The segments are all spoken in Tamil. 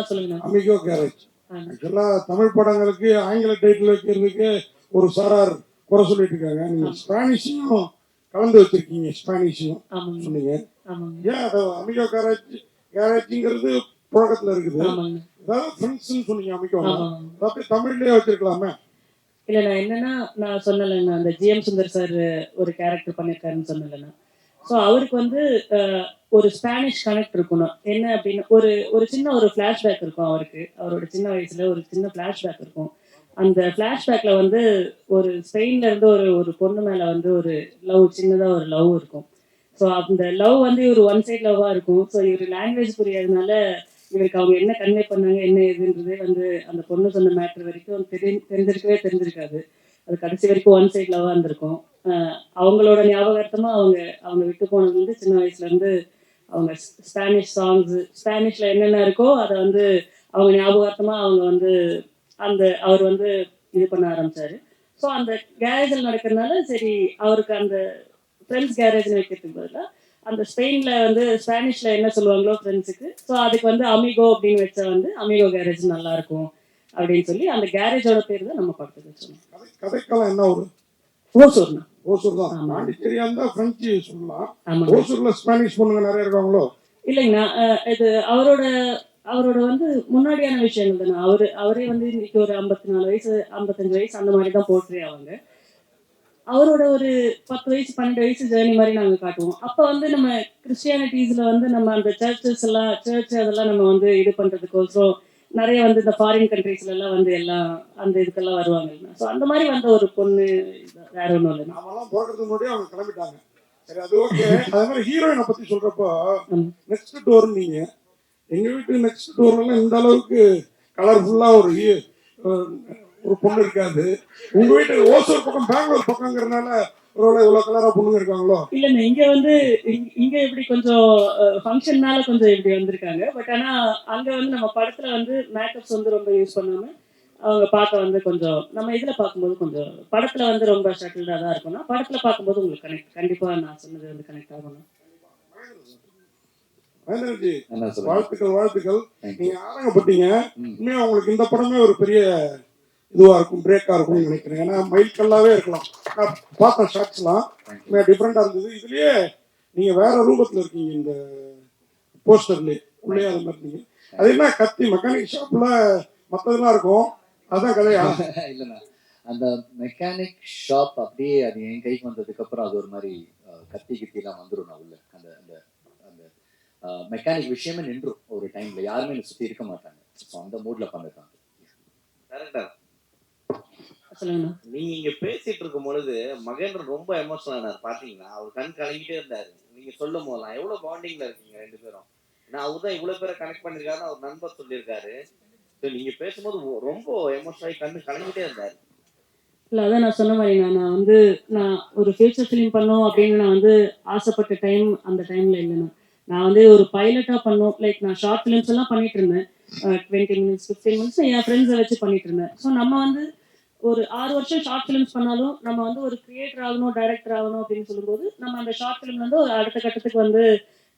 சொல்லுங்க. Amigo garage. ஆக்சுவலா தமிழ் படங்களுக்கு ஆங்கில டைட்டில் வைக்கிறதுக்கு ஒரு சாரார் குறை சொல்லிட்டு இருக்காங்க. நீங்க ஸ்பானிஷையும் கலந்து வச்சிருக்கீங்க, ஸ்பானிஷையும் சொன்னீங்க. ஏன் அதை அமிகோ கேரேஜ்ங்கிறது புழக்கத்துல இருக்குது. அதாவது ஃப்ரெண்ட்ஸ்ன்னு சொன்னீங்க அமிகோ, அப்படி தமிழ்லயே வச்சிருக்கலாமே. இல்ல நான் என்னன்னா நான் சொன்னலைண்ணா, அந்த ஜிஎம் சுந்தர் சார் ஒரு கேரக்டர் பண்ணியிருக்காருன்னு சொன்னலைண்ணா. ஸோ அவருக்கு வந்து ஒரு ஸ்பானிஷ் கனெக்ட் இருக்கணும். என்ன அப்படின்னு ஒரு சின்ன ஒரு ஃப்ளாஷ்பேக் இருக்கும் அவருக்கு. அவரோட சின்ன வயசுல ஒரு சின்ன ஃப்ளாஷ்பேக் இருக்கும். அந்த ஃப்ளாஷ்பேக்ல வந்து ஒரு ஸ்பெயின்ல இருந்து ஒரு பொண்ணு மேல வந்து ஒரு லவ், சின்னதா ஒரு லவ் இருக்கும். ஸோ அந்த லவ் வந்து இவர் ஒன் சைட் லவ்வா இருக்கும். ஸோ இவர் லாங்குவேஜ் புரியாதனால இவருக்கு அவங்க என்ன கன்வே பண்ணாங்க என்ன ஏதுன்றதே வந்து அந்த பொண்ணு சொன்ன மேட்டர் வரைக்கும் தெரிஞ்சிருக்காது. அது கடைசி வரைக்கும் ஒன் சைட் லவ்வா இருந்திருக்கும். அவங்களோட ஞாபகார்த்தமா அவங்க விட்டு போனது வந்து சின்ன வயசுல இருந்து அவங்க ஸ்பானிஷ் சாங்ஸ், ஸ்பானிஷ்ல என்னென்ன இருக்கோ அதை வந்து அவங்க ஞாபகார்த்தமா அவங்க வந்து அவர் வந்து இது பண்ண ஆரம்பிச்சாரு. ஸோ அந்த கேரேஜில் நடக்கிறதுனால சரி அவருக்கு அந்த ஃப்ரெண்ட்ஸ் கேரேஜ்னு வைக்கிறதுக்கு பதிலாக அந்த ஸ்பெயின்ல வந்து ஸ்பானிஷ்ல என்ன சொல்லுவாங்களோ ஃப்ரெண்ட்ஸுக்கு, ஸோ அதுக்கு வந்து அமிகோ அப்படின்னு வச்சா வந்து அமிகோ கேரேஜ் நல்லா இருக்கும் அப்படின்னு சொல்லி அந்த கேரேஜோட பேர் தான் நம்ம படத்துக்கு வச்சோம். கதைக்கெல்லாம் என்ன ஒரு ஓசூர்னா? ஓசூர் தான். பாண்டிச்சேரியா இருந்தா பிரெஞ்சு சொல்லலாம். ஓசூர்ல ஸ்பானிஷ் பொண்ணுங்க நிறைய இருக்காங்களோ? இல்லைங்கண்ணா, இது அவரோட வந்து முன்னாடியான விஷயங்கள் தானே. அவரே வந்து இன்னைக்கு ஒரு 54 வயசு 55 வயசு அந்த மாதிரி தான் போட்டுறே அவங்க. அவரோட ஒரு 10 வயசு 12 வயசு ஜேர்னி மாதிரி நாங்கள் காட்டுவோம். அப்போ வந்து நம்ம கிறிஸ்டியானிட்டிஸில் வந்து நம்ம அந்த சர்ச் அதெல்லாம் நம்ம வந்து இது பண்ணுறதுக்கோசரம் நிறைய வந்து இந்த ஃபாரின் கண்ட்ரீஸ்லாம் வந்து எல்லாம் அந்த இதுக்கெல்லாம் வருவாங்க. ஸோ அந்த மாதிரி வந்த ஒரு பொண்ணு, வேற ஒன்றும் இல்லை. நாமெல்லாம் போகிறதுக்கு முன்னாடியே அவங்க கிளம்பிட்டாங்க. சரி, அது ஓகே. அதே மாதிரி ஹீரோயினை பற்றி சொல்கிறப்போ நெக்ஸ்ட் டோர் நீங்க எங்கள் வீட்டு நெக்ஸ்ட் டோர்லாம் இந்த அளவுக்கு கலர்ஃபுல்லாக ஒரு பொண்ணு இருக்காது. உங்க வீட்டு ஓசூர் பக்கம் பெங்களூர் பக்கங்கிறதுனால இவ்வளவு கலரா பொண்ணுங்க இருக்காங்களோ? இல்லைண்ணா, இங்க வந்து இங்க இப்படி கொஞ்சம் ஃபங்க்ஷன்னால கொஞ்சம் இப்படி வந்திருக்காங்க. பட் ஆனா அங்க வந்து நம்ம படத்துல வந்து மேக்கப்ஸ் வந்து ரொம்ப யூஸ் பண்ணாம அவங்க பார்க்க வந்து கொஞ்சம் நம்ம இதுல பார்க்கும்போது கொஞ்சம் படத்துல வந்து ரொம்ப ஷட்டில்டா தான் இருக்கும்னா, படத்துல பார்க்கும்போது உங்களுக்கு கண்டிப்பா நான் சொன்னது வந்து கனெக்ட் ஆகணும். வாழ்த்துக்கள். நீங்க ஆரங்கப்பட்டீங்க. உண்மையா உங்களுக்கு இந்த படமே ஒரு பெரிய இதுவா இருக்கும், பிரேக்கா இருக்கும்னு நினைக்கிறேன். ஏன்னா மைல்கல்லாவே இருக்கலாம். நான் பார்த்தேன் ஷார்ட்ஸ்லாம் டிஃப்ரெண்டா இருந்தது. இதுலயே நீங்க வேற ரூபத்துல இருக்கீங்க இந்த போஸ்டர்லயே. உள்ளே அது மாதிரி இருக்கீங்க. அது என்ன கத்தி மெக்கானிக் ஷாப்ல மற்றதெல்லாம் இருக்கும், அதான் கதையா? இல்லைண்ணா, அந்த மெக்கானிக் ஷாப் அப்படியே அது என் கைக்கு வந்ததுக்கு அப்புறம் அது ஒரு மாதிரி கத்தி கித்திலாம் வந்துடும். நான் உள்ள அந்த அந்த அந்த மெக்கானிக் விஷயமே நின்றும் ஒரு டைம்ல. யாருமே என்னை சுற்றி இருக்க மாட்டாங்க. ஸோ அந்த மூட்ல பண்ணிருக்காங்க. கரெக்டா நீங்க இங்க பேசிட்டு இருக்கும் பொழுது மகேந்திரன் ரொம்ப எமோஷனல் ஆனார். பாத்தீங்கன்னா அவர் கண் கலங்கிட்டே இருந்தாரு. நீங்க சொல்லும் போதெல்லாம் எவ்வளவு பாண்டிங்ல இருக்கீங்க ரெண்டு பேரும். ஏன்னா அவர் தான் இவ்வளவு பேரை கனெக்ட் பண்ணிருக்காருன்னு அவர் நண்பர் சொல்லியிருக்காரு. நீங்க பேசும்போது ரொம்ப எமோஷனல் கண்ணு கலங்கிட்டே இருந்தாரு. இல்லை, அதான் நான் சொன்ன மாதிரி நான் ஒரு ஃபியூச்சர் ஃபிலிம் பண்ணோம் அப்படின்னு நான் வந்து ஆசைப்பட்ட டைம் அந்த டைம்ல இல்லைண்ணா. நான் வந்து ஒரு பைலட்டா பண்ணோம். லைக் நான் ஷார்ட் ஃபிலிம்ஸ் எல்லாம் பண்ணிட்டு இருந்தேன். 20 மினிட்ஸ் 15 மினிட்ஸ் என் ஃப்ரெண்ட்ஸை வச்சு பண்ணிட்டு இருந்தேன். ஸோ நம்ம வந்து ஒரு 6 வருஷம் ஷார்ட் ஃபிலிம்ஸ் பண்ணாலும் நம்ம வந்து ஒரு கிரியேட்டர் ஆகணும், டைரக்டர் ஆகணும் அப்படின்னு சொல்லும்போது நம்ம அந்த ஷார்ட் ஃபிலிம் வந்து ஒரு அடுத்த கட்டத்துக்கு வந்து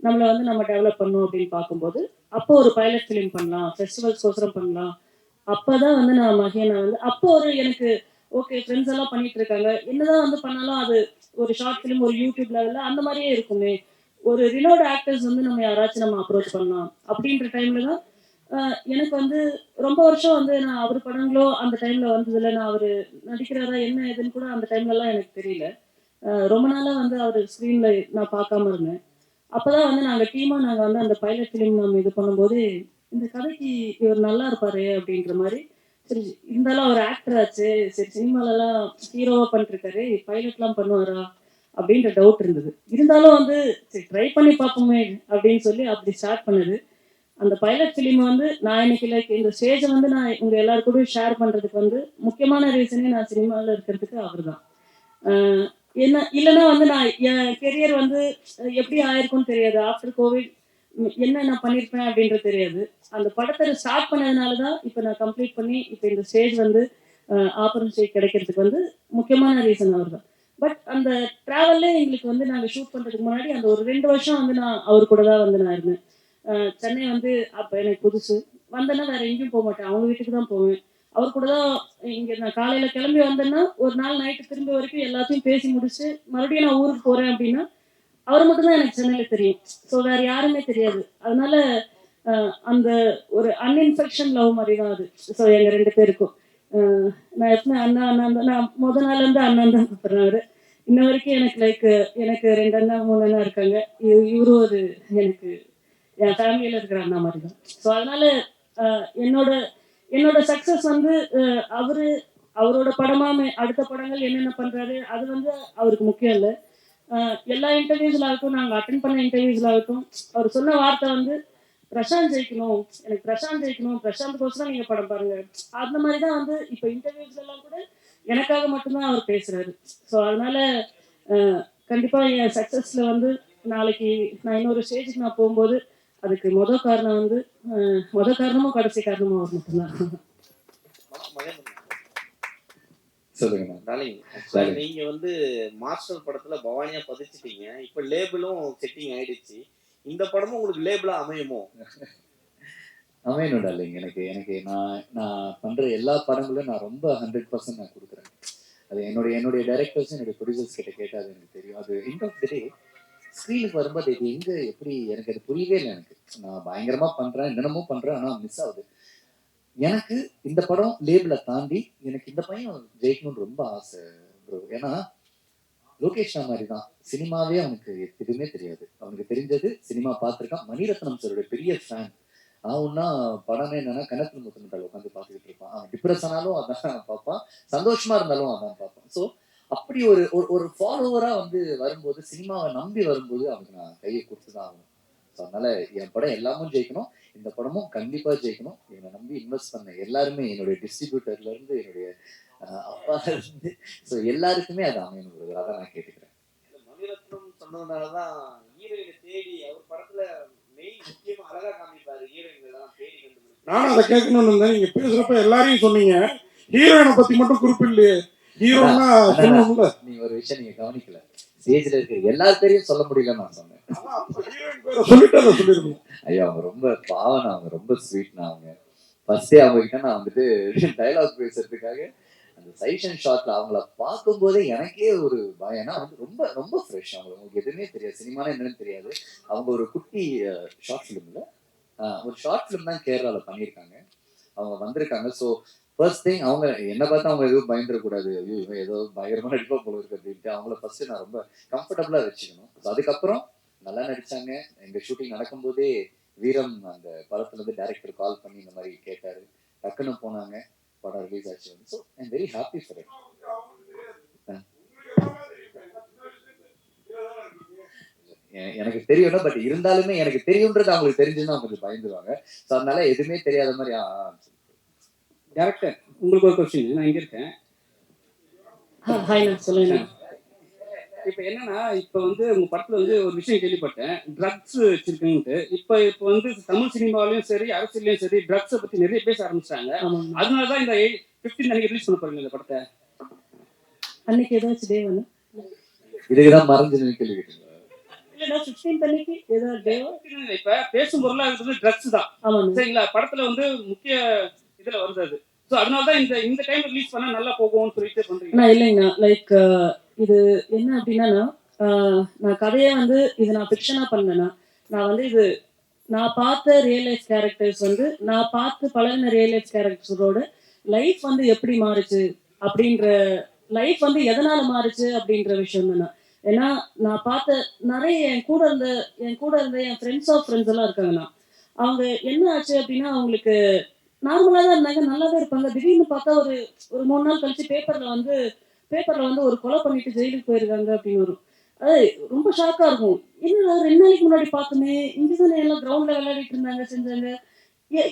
நம்மளை வந்து நம்ம டெவலப் பண்ணணும் அப்படின்னு பார்க்கும்போது அப்போ ஒரு பைலட் ஃபிலிம் பண்ணலாம், ஃபெஸ்டிவல்ஸ்கோசரம் பண்ணலாம். அப்போதான் வந்து நான் மகேனை வந்து அப்போ ஒரு எனக்கு ஓகே ஃப்ரெண்ட்ஸ் எல்லாம் பண்ணிட்டு இருக்காங்க, என்னதான் வந்து பண்ணாலும் அது ஒரு ஷார்ட் ஃபிலிம் ஒரு யூடியூப் லெவலில் அந்த மாதிரியே இருக்குமே, ஒரு ரினோட் ஆக்டர்ஸ் வந்து நம்ம யாராச்சும் நம்ம அப்ரோச் பண்ணலாம் அப்படின்ற டைம்ல தான் எனக்கு வந்து ரொம்ப வருஷம் வந்து நான் அவர் படங்களோ அந்த டைம்ல வந்ததில்லை. நான் அவர் நடிக்கிறாரா என்ன ஏதுன்னு கூட அந்த டைம்லலாம் எனக்கு தெரியல. ரொம்ப நாளாக வந்து அவர் ஸ்க்ரீன்ல நான் பார்க்காம இருந்தேன். அப்போதான் வந்து நாங்கள் வந்து அந்த பைலட் ஃபிலிம் நம்ம இது பண்ணும்போது இந்த கதைக்கு இவர் நல்லா இருப்பாரு அப்படின்ற மாதிரி. சரி, இருந்தாலும் அவர் ஆக்டர் ஆச்சு, சரி சினிமாலலாம் ஹீரோவாக பண்ணிருக்காரு, பைலட்லாம் பண்ணுவாரா அப்படின்ற டவுட் இருந்தது. இருந்தாலும் வந்து சரி ட்ரை பண்ணி பார்ப்போமே அப்படின்னு சொல்லி அப்படி ஸ்டார்ட் பண்ணது. அந்த பைலட் ஃபிலிம் வந்து நான் இன்னைக்கு லைக் இந்த ஸ்டேஜை வந்து நான் உங்க எல்லாருக்கூடயும் ஷேர் பண்றதுக்கு வந்து முக்கியமான ரீசனே நான் சினிமாவில் இருக்கிறதுக்கு அவர் தான். என்ன இல்லைன்னா வந்து நான் என் கெரியர் வந்து எப்படி ஆயிருக்கும்னு தெரியாது. ஆஃப்டர் கோவிட் என்ன நான் பண்ணியிருப்பேன் அப்படின்றது தெரியாது. அந்த படத்தை ஸ்டார்ட் பண்ணதுனால தான் இப்போ நான் கம்ப்ளீட் பண்ணி இப்போ இந்த ஸ்டேஜ் வந்து ஆப்பர்ச்சுனிட்டி கிடைக்கிறதுக்கு வந்து முக்கியமான ரீசன் அவர் தான். பட் அந்த ட்ராவல்ல எங்களுக்கு வந்து நாங்கள் ஷூட் பண்ணுறதுக்கு முன்னாடி அந்த ஒரு 2 வருஷம் வந்து நான் அவர் கூட தான் வந்து நான் இருந்தேன். சென்னை வந்து அப்போ எனக்கு புதுசு. வந்தேன்னா வேற எங்கேயும் போக மாட்டேன், அவங்க வீட்டுக்கு தான் போவேன். அவர் கூட தான் இங்க நான் காலையில கிளம்பி வந்தேன்னா ஒரு நாள் நைட்டு திரும்ப வரைக்கும் எல்லாத்தையும் பேசி முடிச்சு மறுபடியும் நான் ஊருக்கு போறேன் அப்படின்னா அவர் மட்டும் தான் எனக்கு சென்னையில தெரியும். ஸோ வேற யாருமே தெரியாது. அதனால அந்த ஒரு அன்இன்ஃபெக்ஷன் லவ் மாதிரி தான் அது. ஸோ எங்க 2 பேருக்கும். நான் எப்பவுமே அண்ணா அண்ணா தான் நான் நாள்ல இருந்து அண்ணன் தான் கூப்பிடுறேன் அவரு. இன்ன வரைக்கும் எனக்கு 2 அண்ணா 3 அண்ணா இருக்காங்க. இவரும் ஒரு எனக்கு என் ஃபேமிலியில இருக்கிற அண்ணா மாதிரி தான். ஸோ அதனால என்னோட என்னோட சக்சஸ் வந்து அவரு அவரோட படமா அடுத்த படங்கள் என்னென்ன பண்றாரு அது வந்து அவருக்கு முக்கியம் இல்லை. எல்லா இன்டர்வியூஸ்ல ஆகட்டும், நாங்கள் அட்டன் பண்ண இன்டர்வியூஸ்ல ஆகட்டும், அவர் சொன்ன வார்த்தை வந்து பிரசாந்த் ஜெயிக்கணும், எனக்கு பிரசாந்த் ஜெயிக்கணும், பிரசாந்த் கோசம் நீங்க படம் பாருங்க. அந்த மாதிரி தான் வந்து இப்போ இன்டர்வியூஸ்ல எல்லாம் கூட எனக்காக மட்டும்தான் அவர் பேசுறாரு. ஸோ அதனால கண்டிப்பா என் சக்சஸ்ல வந்து நாளைக்கு நான் இன்னொரு ஸ்டேஜுக்கு நான் போகும்போது அதுக்கு முதல் காரணம் வந்து முதல் காரணமும் கடைசி காரணமும் அவர் மட்டும்தான். சொல்லுங்க டார்லிங், நீங்க வந்து மாஸ்டர் படத்துல பவானியா பதிச்சிட்டீங்க, இப்ப லேபிளும் செட்டிங் ஆயிடுச்சு. இந்த படமும் உங்களுக்கு லேபிளா அமையுமோ? அமையணும் டார்லிங். எனக்கு எனக்கு நான் நான் பண்ற எல்லா படங்களும் நான் ரொம்ப 100% நான் கொடுக்குறேன். அது என்னுடைய டைரக்டர்ஸும் என்னுடைய ப்ரொடியூசர்ஸ் கிட்ட கேட்டால் அது எனக்கு தெரியும். அது எண்ட் ஆஃப் த டே ஸ்க்ரீனுக்கு வரும்போது இது எங்கே எப்படி எனக்கு அது புரியவே இல்லை. எனக்கு நான் பயங்கரமா பண்றேன், என்னென்னமோ பண்றேன், ஆனால் மிஸ் ஆகுது. எனக்கு இந்த படம் லேபிளை தாண்டி எனக்கு இந்த பையன் ஜெயிக்கணும்னு ரொம்ப ஆசை ப்ரோ. ஏன்னா லோகேஷ் மாதிரி தான், சினிமாவே அவனுக்கு எதுவுமே தெரியாது. அவனுக்கு தெரிஞ்சது சினிமா பார்த்துருக்கான். மணிரத்னம் சாரோட பெரிய ஃபேன். அவன்னா படமே என்னன்னா கணக்கு முத்தமிட்டால் உட்காந்து பார்த்துக்கிட்டு இருப்பான். அவன் டிப்ரெஸ் ஆனாலும் அதான் பார்ப்பான், சந்தோஷமா இருந்தாலும் அதான் பார்ப்பான். ஸோ அப்படி ஒரு ஒரு ஃபாலோவரா வந்து வரும்போது, சினிமாவை நம்பி வரும்போது அவனுக்கு நான் கையை கொடுத்துதான் ஆகணும். ஸோ அதனால என் படம் எல்லாமும் ஜெயிக்கணும், இந்த படமும் கண்டிப்பா ஜெயிக்கணும். என்னை நம்பி இன்வெஸ்ட் பண்ண எல்லாருமே, என்னுடைய டிஸ்ட்ரிபியூட்டர்ல இருந்து என்னுடைய அப்பா இருந்து, ஸோ எல்லாருக்குமே அது அமையணும். அதான் நான் கேட்டுக்கிறேன். மணிரத்னம் சொன்னதுனாலதான் ஹீரோயினை தேடி அவர் படத்துல மெயின் முக்கியமா அழகா காமிப்பாரு ஹீரோயின் எல்லாம் தேடி கண்டுபிடிச்சு. நானும் அதை கேட்கணும்னு இருந்தேன். நீங்க பேசுறப்ப எல்லாரையும் சொன்னீங்க, ஹீரோயினை பத்தி மட்டும் குறிப்பிடலையே. ஹீரோனா சொல்லணும்ல. நீங்க ஒரு விஷயம் நீங்க கவனிக்கல, ஸ்டேஜ்ல இருக்க எல்லார் பேரையும் சொல்ல முடியல நான் சொன்னேன். சொல்லிட்டு அதை சொல்லிருக்கணும். ஐயா அவங்க ரொம்ப பாவனா, அவங்க ரொம்ப ஸ்வீட்னா. அவங்க ஃபர்ஸ்டே அவங்க கிட்ட நான் வந்துட்டு டைலாக் பேசுறதுக்காக அந்த சைஷன் ஷாட்ல அவங்கள பார்க்கும் போதே எனக்கே ஒரு பயம். ஏன்னா வந்து ரொம்ப ரொம்ப ஃப்ரெஷ். அவங்களுக்கு எதுவுமே தெரியாது, சினிமானா என்னன்னு தெரியாது. அவங்க ஒரு குட்டி ஷார்ட் ஃபிலிம்ல ஒரு ஷார்ட் ஃபிலிம் தான் கேரளால பண்ணியிருக்காங்க. அவங்க வந்திருக்காங்க. ஸோ ஃபர்ஸ்ட் திங் அவங்க என்ன பார்த்தா அவங்க எதுவும் பயந்துடக்கூடாது, ஐயோ இவன் ஏதோ பயங்கரமா நடிப்பா போல இருக்கு அப்படின்ட்டு அவங்கள ஃபர்ஸ்ட் நான் ரொம்ப கம்ஃபர்டபுளா வச்சுக்கணும். அதுக்கப்புறம் நல்லா நடிச்சாங்க. எங்க ஷூட்டிங் நடக்கும்போதே வீரம் அந்த படத்துல இருந்து டைரக்டர் கால் பண்ணி இந்த மாதிரி கேட்டாரு. டக்குன்னு போனாங்க, படம் ரிலீஸ் ஆச்சு. So I am very happy for it. எனக்கு தெரியும்னா, பட் இருந்தாலுமே எனக்கு தெரியும்ன்றது அவங்களுக்கு தெரிஞ்சுன்னா கொஞ்சம் பயந்துருவாங்க. ஸோ அதனால எதுவுமே தெரியாத மாதிரி டேரக்டர் உங்களுக்கு ஒரு கொஸ்டின். நான் இங்க இருக்கேன். சொல்லுங்க. இப்போ என்னன்னா, இப்போ வந்து உங்க படத்துல வந்து ஒரு விஷயம் கேள்விப்பட்டேன், ட்ரக்ஸ் வச்சிருக்கீங்கன்ட்டு. இப்போ வந்து தமிழ் சினிமாவிலையும் சரி அரசியலையும் சரி ட்ரக்ஸை பத்தி நிறைய பேச ஆரம்பிச்சிட்டாங்க. அதனாலதான் இந்த 15 அன்னைக்கு ரிலீஸ் பண்ண போறீங்க இந்த படத்தை. அன்னைக்கு ஏதாச்சும் டே வந்து இதுக்குதான் மறைஞ்சு கேள்வி கேட்டீங்க. இப்ப பேசும் பொருளா இருக்கிறது ட்ரக்ஸ் தான், சரிங்களா? படத்துல வந்து முக்கிய இதுல வருது அது. ஸோ அதனாலதான் இந்த டைம் ரிலீஸ் பண்ணா நல்லா போகும்னு சொல்லிட்டு பண்றீங்க. இல்லைங்க, லைக் இது என்ன அப்படின்னா நான் கதையை வந்து இது நான் ஃபிக்ஷனா பண்ணேன்னா, நான் வந்து இது நான் பார்த்த ரியல் லைஃப் கேரக்டர்ஸ் வந்து நான் பார்த்து பழகின ரியல் லைஃப் கேரக்டர்ஸோட லைஃப் வந்து எப்படி மாறுச்சு அப்படின்ற, லைஃப் வந்து எதனால மாறுச்சு அப்படின்ற விஷயம் தானே. ஏன்னா நான் பார்த்த நிறைய என் கூட இருந்த என் ஃப்ரெண்ட்ஸ் ஆஃப் ஃப்ரெண்ட்ஸ் எல்லாம் இருக்காங்கண்ணா. அவங்க என்ன ஆச்சு அப்படின்னா, அவங்களுக்கு நார்மலாக தான் இருந்தாங்க, நல்லா தான் இருப்பாங்க. திடீர்னு பார்த்தா ஒரு 3 நாள் கழிச்சு பேப்பர்ல வந்து ஒரு கொலை பண்ணிட்டு ஜெயிலுக்கு போயிருக்காங்க அப்படின்னு வரும். அது ரொம்ப ஷாக்கா இருக்கும். என்ன 2 நாளைக்கு முன்னாடி பார்த்துமே இங்கதானே எல்லாம் கிரவுண்ட்ல விளையாடிட்டு இருந்தாங்க, செஞ்சாங்க,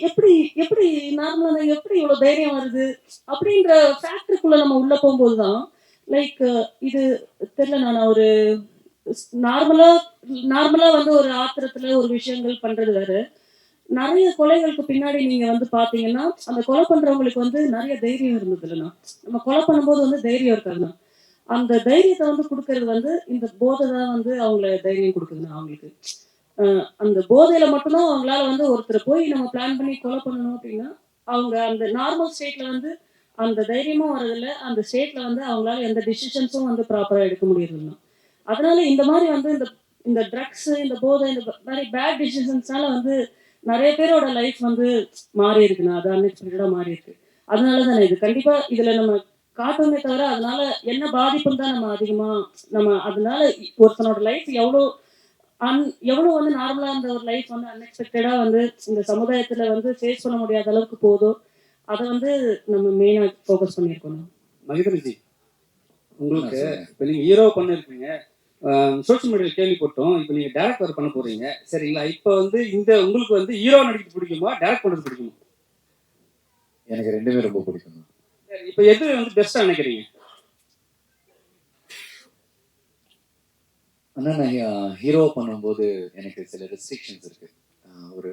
எப்படி எப்படி நார்மலா எப்படி இவ்வளவு தைரியம் வருது அப்படின்ற ஃபேக்டருக்குள்ள நம்ம உள்ள போகும்போதுதான் லைக் இது தெரியல. நான் ஒரு நார்மலா வந்து ஒரு ஆத்திரத்துல ஒரு விஷயங்கள் பண்றது வேற. நிறைய கொலைகளுக்கு பின்னாடி நீங்க வந்து பாத்தீங்கன்னா அந்த கொலை பண்றவங்களுக்கு வந்து நிறைய தைரியம் இருந்தது இல்லைன்னா, நம்ம கொலை பண்ணும்போது வந்து தைரியம் இருக்காதுண்ணா. அந்த தைரியத்தை வந்து கொடுக்கறது வந்து இந்த போதை தான் வந்து அவங்கள தைரியம் கொடுக்குதுண்ணா அவங்களுக்கு. அந்த போதையில மட்டும்தான் அவங்களால வந்து ஒருத்தரை போய் நம்ம பிளான் பண்ணி கொலை பண்ணணும் அப்படின்னா அவங்க அந்த நார்மல் ஸ்டேட்ல வந்து அந்த தைரியமும் வரதில்ல, அந்த ஸ்டேட்ல வந்து அவங்களால எந்த டிசிஷன்ஸும் வந்து ப்ராப்பரா எடுக்க முடியறதில்ல. அதனால இந்த மாதிரி வந்து இந்த இந்த ட்ரக்ஸ், இந்த போதை, இந்த மாதிரி பேட் டிசிஷன்ஸ்னால வந்து நிறைய பேரோட லைஃப் வந்து மாறி இருக்குண்ணா. அது அன்எக்ஸ்பெக்டடா மாறி இருக்கு. அதனால தான் இது கண்டிப்பா இதுல நம்ம காட்டுமே தவிர அதனால என்ன பாதிப்புன்னு தான் நம்ம அதிகமா நம்ம அதனால ஒருத்தனோட லைஃப் எவ்வளோ வந்து நார்மலா இருந்த ஒரு லைஃப் வந்து அன்எக்ஸ்பெக்டடா வந்து இந்த சமுதாயத்துல வந்து ஃபேஸ் பண்ண முடியாத அளவுக்கு போதும். அதை வந்து நம்ம மெயினா ஃபோக்கஸ் பண்ணியிருக்கோம். மகேந்திரஜி, உங்களுக்கு இப்போ நீங்க ஹீரோ பண்ணிருக்கீங்க, சோஷியல் மீடியாவில் கேள்விப்பட்டோம். இப்போ நீங்க டேரக்டர் பண்ண போறீங்க சரிங்களா? இப்போ வந்து இந்த உங்களுக்கு வந்து ஹீரோ நடிக்க பிடிக்குமா, டேரக்ட் பண்றது பிடிக்குமா? எனக்கு ரெண்டுமே ரொம்ப பிடிக்கும். சரி, இப்போ எது வந்து பெஸ்டா நினைக்கிறீங்க? ஆனால் நான் ஹீரோ பண்ணும்போது எனக்கு சில ரெஸ்ட்ரிக்ஷன்ஸ் இருக்கு. ஒரு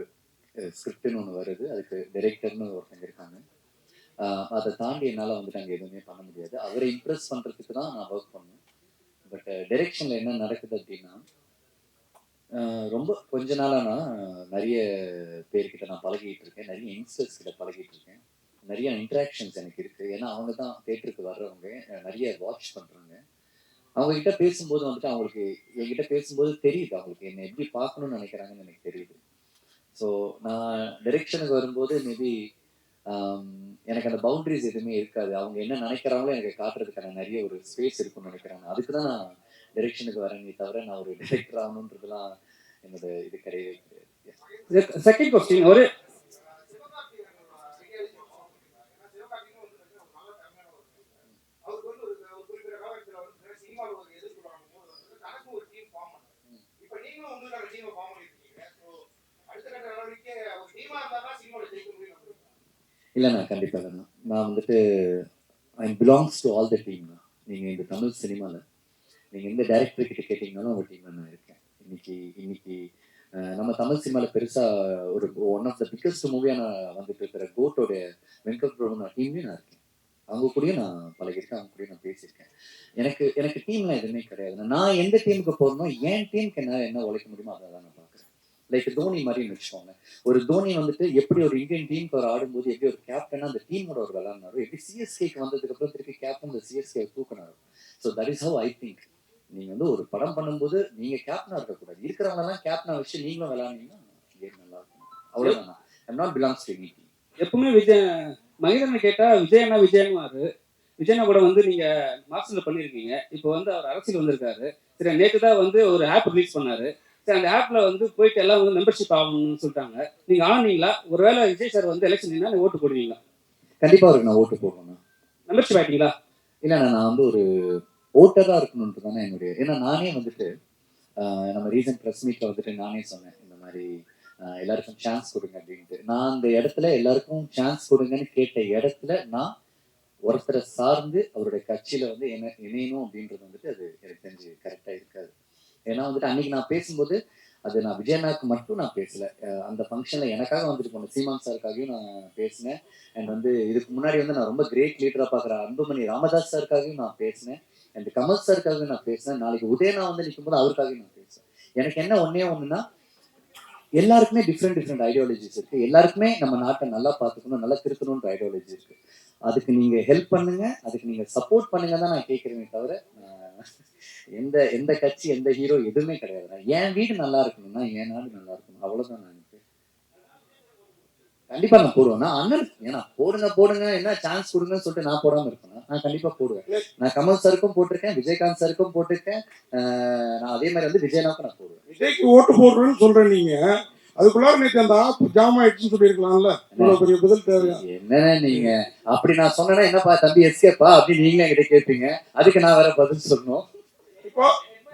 ஸ்கிரிப்ட்னு ஒன்று வருது, அதுக்கு டைரக்டர்னு ஒருத்தங்க இருக்காங்க. அதை தாண்டி என்னால் வந்துட்டு அங்கே எதுவுமே பண்ண முடியாது. அவரை இம்ப்ரெஸ் பண்ணுறதுக்கு தான் நான் ஒர்க் பண்ணேன். பட் டைரெக்ஷனில் என்ன நடக்குது அப்படின்னா, ரொம்ப கொஞ்ச நாளாக நான் நிறைய பேர்கிட்ட நான் பழகிட்டு இருக்கேன், நிறைய யங்ஸ்டர்ஸ் கிட்ட பழகிட்டு இருக்கேன், நிறைய இன்ட்ராக்ஷன்ஸ் எனக்கு இருக்குது. ஏன்னா அவங்க தான் தேட்டருக்கு வர்றவங்க, நிறைய வாட்ச் பண்ணுறாங்க. அவங்க கிட்ட பேசும்போது வந்துட்டு அவங்களுக்கு என்கிட்ட பேசும்போது தெரியுது அவங்களுக்கு என்ன எப்படி பார்க்கணும்னு நினைக்கிறாங்கன்னு எனக்கு தெரியுது. ஸோ நான் டைரெக்ஷனுக்கு வரும்போது மேபி எனக்கு அந்த பவுண்டரிஸ் எதுவுமே இருக்காது. அவங்க என்ன நினைக்கிறாங்களோ எனக்கு காட்டுறதுக்கான நிறைய ஒரு ஸ்பேஸ் இருக்குன்னு நினைக்கிறாங்க. அதுக்கு தான் நான் டைரெக்ஷனுக்கு வரேனே தவிர நான் ஒரு டைரக்டர் ஆகணுன்றதுலாம் என்னோட இது கிடையவே கிடையாது. செகண்ட் கொஸ்டின், ஒரு இல்லைண்ணா, கண்டிப்பாக இல்லைண்ணா. நான் வந்துட்டு ஐ belongs to all the team தான். நீங்கள் இந்த தமிழ் சினிமாவில் நீங்கள் எந்த டைரக்டர் கிட்ட கேட்டிங்கனாலும் உங்கள் டீமில் நான் இருக்கேன். இன்னைக்கு நம்ம தமிழ் சினிமாவில் பெருசாக ஒரு ஒன் ஆஃப் த பிக்கஸ்ட் மூவியாக நான் வந்துட்டு இருக்கிற கோட்டோடைய வெங்கட் பிரபு நான் டீம்லேயும் நான் இருக்கேன். அவங்க கூடயும் நான் பழகிருக்கேன், அவங்க கூடயும் நான் பேசியிருக்கேன். எனக்கு டீம்லாம் எதுவுமே கிடையாது. நான் எந்த டீமுக்கு போகணும், என் டீமுக்கு என்ன உழைக்க முடியுமோ அதை தான் நான் பார்க்குறேன். லைக் தோனி மாதிரின்னு வச்சுக்கோங்க. ஒரு தோனி வந்துட்டு எப்படி ஒரு இந்தியன் டீமுக்கு அவர் ஆடும்போது எப்படி ஒரு கேப்டனா அந்த டீமோட ஒரு விளையாடினாரோ, எப்படி சிஎஸ்கேக்கு வந்ததுக்கு அப்புறம் திருப்பி கேப்டன் அந்த சிஎஸ்கே தூக்கினாரோ. So that is how I think. நீங்க வந்து ஒரு படம் பண்ணும்போது நீங்க கேப்டனா இருக்கக்கூடாது, இருக்கிறவங்க எல்லாம் கேப்டனா வச்சு நீங்களும் விளையாடுனீங்கன்னா கேம் நல்லா இருக்கும். அவ்வளவுதான். I'm not belongs to any team. எப்பவுமே மகேந்திரன் கேட்டா விஜயன்னு விஜயனா கூட வந்து நீங்க மாஸ்டர்ல பண்ணிருக்கீங்க. இப்போ வந்து அவர் அரசியல் வந்திருக்காரு. சரி, நேற்று தான் வந்து ஒரு ஆப் ரிலீஸ் பண்ணாரு. சரி, அந்த ஆப்ல வந்து போயிட்டு எல்லாம் வந்து மெம்பர்ஷிப் ஆகணும்னு சொல்லிட்டாங்க. நீங்க ஆனீங்களா? ஒருவேளை விஜய் சார் வந்து எலெக்ஷன் நீங்க ஓட்டு போடுவீங்களா? கண்டிப்பா அவருக்கு நான் ஓட்டு போடுவேன். மெம்பர்ஷிப் ஆயிட்டீங்களா? இல்ல, நான் வந்து ஒரு ஓட்டரா இருக்கணும்ன்றது தானே என்னுடைய. ஏன்னா நானே வந்துட்டு நம்ம ரீசன்ட் ப்ரெஸ் மீட்ல வந்துட்டு நானே சொன்னேன் இந்த மாதிரி எல்லாருக்கும் சான்ஸ் கொடுங்க அப்படின்ட்டு. நான் அந்த இடத்துல எல்லாருக்கும் சான்ஸ் கொடுங்கன்னு கேட்ட இடத்துல நான் ஒருத்தரை சார்ந்து அவருடைய கட்சியில வந்து இணையணும் அப்படின்றது வந்துட்டு அது எனக்கு தெரிஞ்சு கரெக்டா இருக்காது. ஏன்னா வந்துட்டு அன்னைக்கு நான் பேசும்போது அது நான் விஜயனாக்கு மட்டும் நான் பேசல, அந்த ஃபங்க்ஷன்ல எனக்காக வந்துட்டு போன சீமான் சாருக்காகவும் நான் பேசினேன். அண்ட் வந்து இதுக்கு முன்னாடி வந்து நான் ரொம்ப கிரேட் லீடரா பாக்குற அன்புமணி ராமதாஸ் சாருக்காகவும் நான் பேசினேன். அண்ட் கமல் சாருக்காகவும் நான் பேசினேன். நாளைக்கு உதயனா வந்து நிற்கும் போது அவருக்காகவும் நான் பேசுவேன். எனக்கு என்ன ஒண்ணுன்னா, எல்லாருக்குமே டிஃப்ரெண்ட் ஐடியாலஜிஸ் இருக்கு. எல்லாருக்குமே நம்ம நாட்டை நல்லா பார்த்துக்கணும், நல்லா திருத்தணும்ன்ற ஐடியாலஜி இருக்கு. அதுக்கு நீங்க ஹெல்ப் பண்ணுங்க, அதுக்கு நீங்க சப்போர்ட் பண்ணுங்க தான் நான் கேட்கிறேனே தவிர எந்த கட்சி எந்த ஹீரோ எதுவுமே கிடையாது. என் வீடு நல்லா இருக்கணும்னா என் நாடு நல்லா இருக்கணும், அவ்வளவுதான். நான் கண்டிப்பா நான் போடுவேன். நான் அண்ணன் ஏன்னா போடுங்க என்ன சான்ஸ் கொடுங்கன்னு சொல்லிட்டு நான் போடாம இருக்கேன். நான் கண்டிப்பா போடுவேன். நான் கமல் சாருக்கும் போட்டிருக்கேன், விஜயகாந்த் சாருக்கும் போட்டிருக்கேன். நான் அதே மாதிரி வந்து விஜயனாக்கும் நான் போடுவேன். விஜய்க்கு ஓட்டு போடுறேன்னு சொல்றேன் நீங்க, அதுக்குள்ளார நேற்று அந்த ஆப் ஜாம் ஆயிடுச்சுன்னு சொல்லியிருக்கலாம்ல. இவ்வளவு பெரிய பதில் தேவையா? என்ன நீங்க அப்படி நான் சொன்னேன்னா என்னப்பா தம்பி எஸ்கேப்பா அப்படின்னு நீங்களே என்கிட்ட கேட்பீங்க. அதுக்கு நான் வேற பதில் சொல்லணும். இப்போ